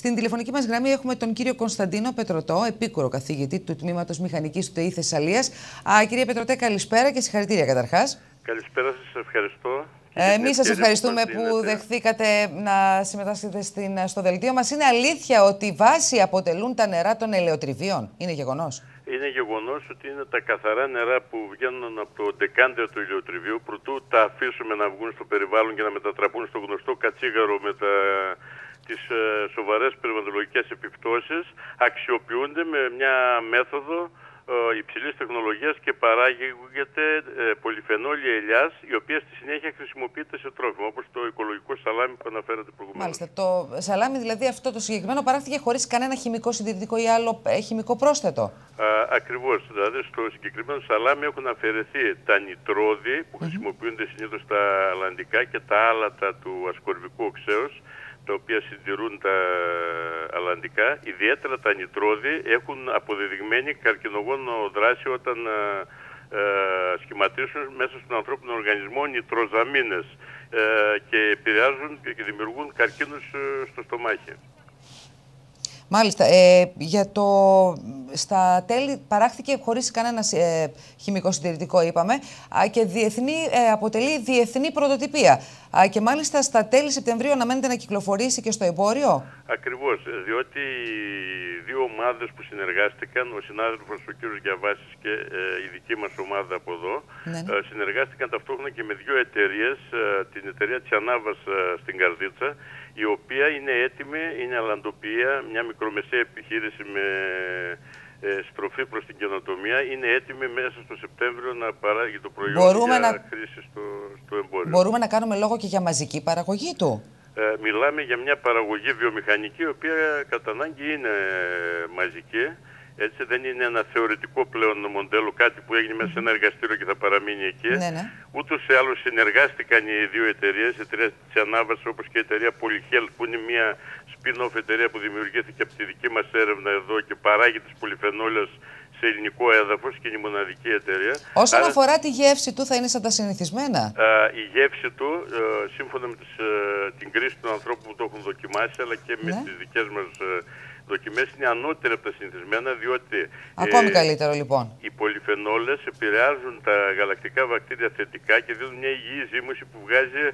Στην τηλεφωνική μας γραμμή έχουμε τον κύριο Κωνσταντίνο Πετρωτό, επίκουρο καθηγητή του Τμήματος Μηχανικής του ΤΕΙ Θεσσαλίας. Κύριε Πετρωτέ, καλησπέρα και συγχαρητήρια καταρχάς. Καλησπέρα σας, ευχαριστώ. Εμείς σας ευχαριστούμε που δεχθήκατε να συμμετάσχετε στο δελτίο μας. Είναι αλήθεια ότι βάση αποτελούν τα νερά των ελαιοτριβίων? Είναι γεγονός? Είναι γεγονός ότι είναι τα καθαρά νερά που βγαίνουν από το ντεκάντερ του ηλιοτριβίου. Προτού τα αφήσουμε να βγουν στο περιβάλλον και να μετατραπούν στο γνωστό κατσίγαρο με τις σοβαρές περιβαλλοντολογικές επιπτώσεις, αξιοποιούνται με μια μέθοδο υψηλής τεχνολογίας και παράγεται πολυφενόλια ελιάς, η οποία στη συνέχεια χρησιμοποιείται σε τρόφιμα, όπως το οικολογικό σαλάμι που αναφέρατε προηγουμένως. Μάλιστα. Το σαλάμι, δηλαδή αυτό το συγκεκριμένο, παράχθηκε χωρίς κανένα χημικό συντηρητικό ή άλλο χημικό πρόσθετο? Ακριβώς. Δηλαδή στο συγκεκριμένο σαλάμι έχουν αφαιρεθεί τα νητρόδη που χρησιμοποιούνται συνήθως στα αλλαντικά και τα άλατα του ασκορβικού οξέως, τα οποία συντηρούν τα αλλαντικά. Ιδιαίτερα τα νητρόδη έχουν αποδεδειγμένη καρκινογόνο δράση όταν σχηματίσουν μέσα στον ανθρώπινο οργανισμό νητροζαμίνες και επηρεάζουν και δημιουργούν καρκίνους στο στομάχι. Μάλιστα. Στα τέλη παράχθηκε χωρίς κανένα χημικό συντηρητικό, είπαμε, και αποτελεί διεθνή πρωτοτυπία. Και μάλιστα στα τέλη Σεπτεμβρίου αναμένεται να κυκλοφορήσει και στο εμπόριο. Ακριβώς, διότι οι δύο ομάδες που συνεργάστηκαν, ο συνάδελφος ο κ. Γιαβάσης και η δική μας ομάδα από εδώ, συνεργάστηκαν ταυτόχρονα και με δύο εταιρείες, την εταιρεία Τσιανάβας στην Καρδίτσα, η οποία είναι έτοιμη, είναι αλλαντοποιία, μια μικρομεσαία επιχείρηση με στροφή προς την καινοτομία, είναι έτοιμη μέσα στο Σεπτέμβριο να παράγει το προϊόν για χρήση στο εμπόριο. Μπορούμε να κάνουμε λόγο και για μαζική παραγωγή του? Μιλάμε για μια παραγωγή βιομηχανική, η οποία κατά ανάγκη είναι μαζική. Έτσι δεν είναι ένα θεωρητικό πλέον μοντέλο, κάτι που έγινε μέσα σε ένα εργαστήριο και θα παραμείνει εκεί. Ούτως ή άλλως συνεργάστηκαν οι δύο εταιρείες, η εταιρεία Τσιανάβας όπως και η εταιρεία Polyhealth, που είναι μια spin-off εταιρεία που δημιουργήθηκε από τη δική μας έρευνα εδώ και παράγει τις πολυφενόλες σε ελληνικό έδαφος και είναι η μοναδική εταιρεία. Όσον αφορά τη γεύση του, θα είναι σαν τα συνηθισμένα? Η γεύση του, σύμφωνα με την κρίση των ανθρώπων που το έχουν δοκιμάσει, αλλά και με τις δικές μας δοκιμές, είναι ανώτερη από τα συνηθισμένα, διότι ακόμη καλύτερο λοιπόν. Οι πολυφενόλες επηρεάζουν τα γαλακτικά βακτήρια θετικά και δίνουν μια υγιή ζύμωση που βγάζει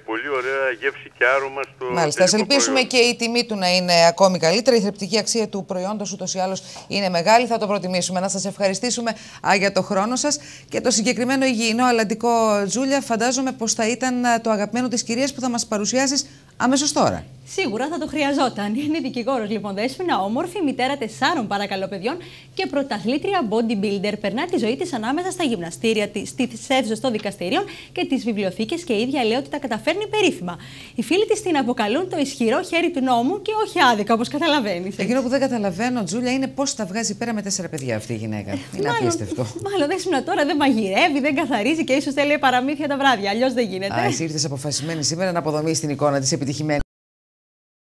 πολύ ωραία γεύση και άρωμα στο Μάλιστα, ας ελπίσουμε και η τιμή του να είναι ακόμη καλύτερη. Η θρεπτική αξία του προϊόντος ούτως ή άλλως είναι μεγάλη. Θα το προτιμήσουμε. Να σας ευχαριστήσουμε για το χρόνο σας. Και το συγκεκριμένο υγιεινό αλλαντικό, Τζούλια, φαντάζομαι πως θα ήταν το αγαπημένο της κυρίας που θα μας παρουσιάσεις αμέσως τώρα. Σίγουρα θα το χρειαζόταν. Είναι δικηγόρος λοιπόν Δέσποινα, όμορφη, μητέρα 4 παρακαλώ παιδιών και πρωταθλήτρια bodybuilder. Περνά τη ζωή της ανάμεσα στα γυμναστήρια της, στις αίθουσες των δικαστηρίων και τις βιβλιοθήκες και η ίδια λέει ότι τα καταφέρνει περίφημα. Οι φίλοι της την αποκαλούν το ισχυρό χέρι του νόμου και όχι άδικα, όπως καταλαβαίνεις. Εκείνο που δεν καταλαβαίνω, Τζούλια, είναι πώς τα βγάζει πέρα με 4 παιδιά αυτή η γυναίκα. Είναι απίστευτο. Μάλλον Δέσποινα τώρα δεν μαγειρεύει, δεν καθαρίζει και ίσως θέλει παραμύθια τα βράδια. Αλλιώς δεν γίνεται. Εσύ ήρθες αποφασισμένη σήμερα να αποδομήσεις την εικόνα της επιτυχημένη.